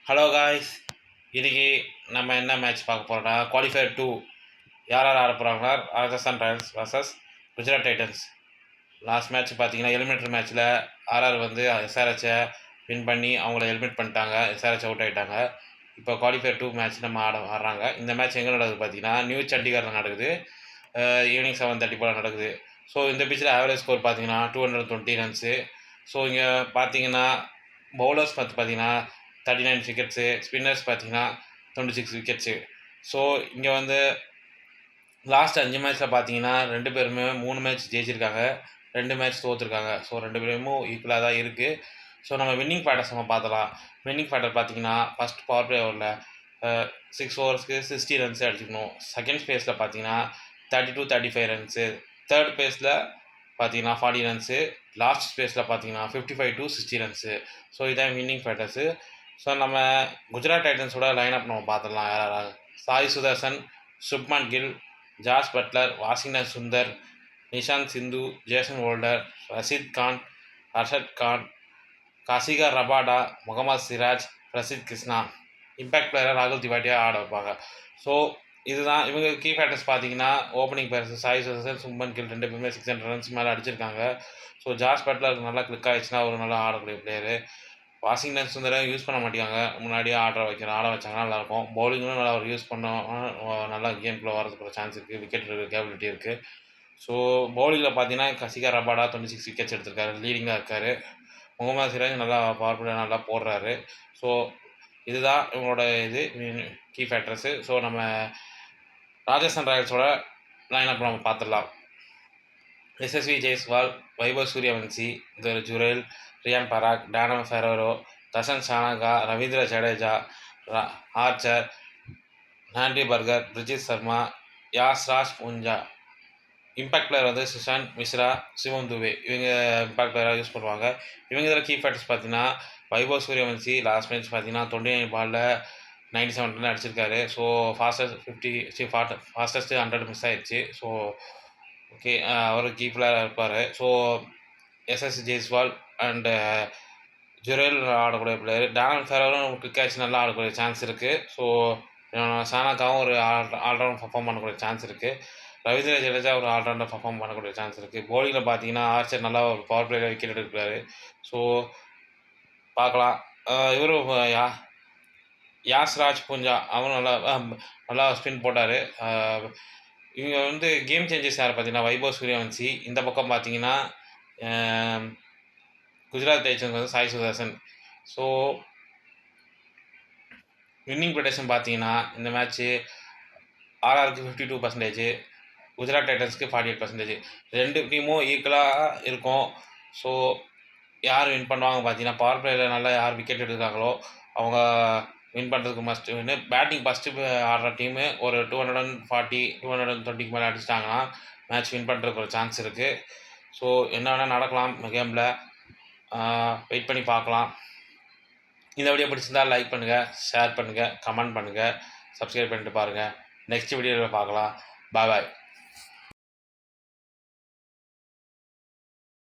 Hello guys, இன்றைக்கி நம்ம என்ன மேட்ச் பார்க்க போகிறோம்னா குவாலிஃபயர் 2 யார் யார் ஆட போகிறாங்கன்னா Rajasthan Royals versus Gujarat Titans. Last match பார்த்தீங்கன்னா எலிமினேட்டர் மேட்ச்சில் ஆர்ஆர் வந்து எஸ்ஆர்ஹெச்சை வின் பண்ணி அவங்கள எலிமினேட் பண்ணிட்டாங்க. எஸ்ஆர்ஹெச் அவுட் ஆகிட்டாங்க. இப்போ குவாலிஃபயர் 2 மேட்ச் நம்ம ஆடுறாங்க. இந்த மேட்ச் எங்கே நடக்குது பார்த்தீங்கன்னா நியூ சண்டிகரில் நடக்குது. ஈவினிங் 7:30 போல் நடக்குது. ஸோ இந்த பிச்சில் ஆவரேஜ் ஸ்கோர் பார்த்தீங்கன்னா 220 ரன்ஸு. ஸோ இங்கே பார்த்தீங்கன்னா பவுலர்ஸ் பார்த்தீங்கன்னா 39 விக்கெட்ஸு, ஸ்பின்னர்ஸ் பார்த்தீங்கன்னா 26 விக்கெட்ஸு. ஸோ இங்கே வந்து லாஸ்ட் 5 மேட்ச்சில் பார்த்தீங்கன்னா 2 பேருமே 3 மேட்ச் ஜெயிச்சிருக்காங்க, 2 மேட்ச் தோற்றுருக்காங்க. ஸோ 2 பேருமே ஈக்குவலாக தான் இருக்குது. ஸோ நம்ம வின்னிங் பேட்டர்ஸ் நம்ம பார்த்தலாம். வின்னிங் பேட்டர் பார்த்தீங்கன்னா ஃபஸ்ட் பவர் பிளே ஓவரில் 6 ஓவர்ஸ்க்கு 60 ரன்ஸு அடிச்சுக்கணும். செகண்ட் ஸ்பேஸில் பார்த்தீங்கன்னா 32-35 ரன்ஸு. தேர்ட் பேஸில் பார்த்தீங்கன்னா 40 ரன்ஸு. லாஸ்ட் ஸ்பேஸில் பார்த்தீங்கன்னா 55-60 ரன்ஸு. ஸோ இதான் வின்னிங் பேட்டர்ஸு. ஸோ நம்ம குஜராத் டைட்டன்ஸோட லைனப் நம்ம பார்த்துடலாம். யாராவது Sai Sudharsan, Shubman Gill, Jos Buttler, Washington Sundar, Nishant Sindhu, Jason Holder, Rashid Khan, Arshad Khan, Kagiso Rabada, Mohammed Siraj, Prasidh Krishna. Impact பிளேயராக ராகுல் திவாட்டியா ஆட வைப்பாங்க. ஸோ இதுதான் இவங்க கீ ஃபேக்டர்ஸ் பார்த்தீங்கன்னா ஓப்பனிங் பேர்ஸ் சாய் சுதர்சன், சுப்மன் கில் 2 பேருமே 600 ரன்ஸ் மேலே அடிச்சிருக்காங்க. ஸோ ஜாஸ் பட்லர் நல்லா கிளிக் ஆகிடுச்சுன்னா ஒரு நல்லா ஆடக்கூடிய பிளேயரு. வாஷிங்டன் சுந்தரை யூஸ் பண்ண மாட்டேங்காங்க. முன்னாடியே ஆட வச்சாங்கன்னா நல்லாயிருக்கும். பவுலிங்கும் நல்லா அவர் யூஸ் நல்லா கேம்குள்ளே வரதுக்கு ஒரு சான்ஸ் இருக்குது. விக்கெட் கேபிலிட்டி இருக்குது. ஸோ பவுலிங்கில் பார்த்தீங்கன்னா கசிகா ரபாடா 26 விக்கெட்ஸ் எடுத்திருக்காரு, லீடிங்காக இருக்கார். முகமது சிராஜ் நல்லா பவர் நல்லா போடுறாரு. ஸோ இதுதான் இவங்களோட கீ ஃபேக்டர்ஸு. ஸோ நம்ம ராஜஸ்தான் ராயல்ஸோட லைனப் நம்ம பார்த்துடலாம். எஸ்எஸ்வி ஜெய்ஸ்வால், வைபவ் சூரியவன்சி, ஜுரேல், ரியான் பராக், டானோ ஃபெரோரோ, Dasun Shanaka, Ravindra Jadeja, Archer, Nandre Burger, பிரிஜித் சர்மா, யாஸ்ராஜ் பூஞ்சா. இம்பேக்ட் பிளேயர் வந்து சுஷாந்த் மிஸ்ரா, சிவம் துபே. இவங்க இம்பேக்ட் பிளேயராக யூஸ் பண்ணுவாங்க. இவங்க இதில் கீ ஃபேக்டர்ஸ் பார்த்தீங்கன்னா வைபவ் சூரியவன்சி லாஸ்ட் மேட்ச் பார்த்தீங்கன்னா 29 பாலில் 97 ரன் அடிச்சிருக்காரு. ஸோ ஃபாஸ்டஸ்ட்டு 100 மிஸ் ஆயிடுச்சு. ஸோ ஓகே, அவர் கீ பிளேயராக இருப்பார். ஸோ எஸ்எஸ் ஜெய்ஸ்வால் அண்டு ஜுரேல் ஆடக்கூடிய பிளேயர். டானன் ஃபெரோரும் கிரிக்கெட்ஸ் நல்லா ஆடக்கூடிய சான்ஸ் இருக்குது. ஸோ சானாக்காவும் ஒரு ஆல்ரவுண்ட் பர்ஃபார்ம் பண்ணக்கூடிய சான்ஸ் இருக்குது. ரவீந்திர ஜடேஜா ஒரு ஆல்ரவுண்டர் பர்ஃபார்ம் பண்ணக்கூடிய சான்ஸ் இருக்குது. பவுலிங்கில் பார்த்தீங்கன்னா ஆர்ச்சர் நல்லா ஒரு பவர் பிளேயர் விக்கெட் எடுக்கிறாரு. ஸோ பார்க்கலாம். இவரும் யாஸ்ராஜ் பூஞ்சா அவரும் நல்லா ஸ்பின் போட்டார். இவங்க வந்து கேம் சேஞ்சஸ் யார் பார்த்தீங்கன்னா வைபவ் சூரியவன்சி. இந்த பக்கம் பார்த்தீங்கன்னா குஜராத் டைட்டன்ஸ் வந்து Sai Sudharsan. So winning production பார்த்தீங்கன்னா இந்த மேட்ச்சு ஆர்ஆருக்கு 52%, குஜராத் டைட்டன்ஸ்க்கு 48%. 2 டீமும் ஈக்குவலாக இருக்கும். ஸோ யார் வின் பண்ணுவாங்க பார்த்தீங்கன்னா பவர் பிளேயில் நல்லா யார் விக்கெட் எடுக்கிறாங்களோ அவங்க வின் பண்ணுறதுக்கு மஸ்ட்டு வின்னு. பேட்டிங் ஃபஸ்ட்டு ஆடுற டீமு ஒரு 240-220க்கு மேலே அடிச்சிட்டாங்கன்னா மேட்ச் வின் பண்ணுறதுக்கு ஒரு சான்ஸ் இருக்குது. ஸோ என்ன வேணால் நடக்கலாம் கேமில். வெயிட் பண்ணி பார்க்கலாம். இந்த வீடியோ பிடிச்சிருந்தால் லைக் பண்ணுங்கள், ஷேர் பண்ணுங்கள், கமெண்ட் பண்ணுங்கள், சப்ஸ்கிரைப் பண்ணிட்டு பாருங்கள். நெக்ஸ்ட் வீடியோவில் பார்க்கலாம். பாய்.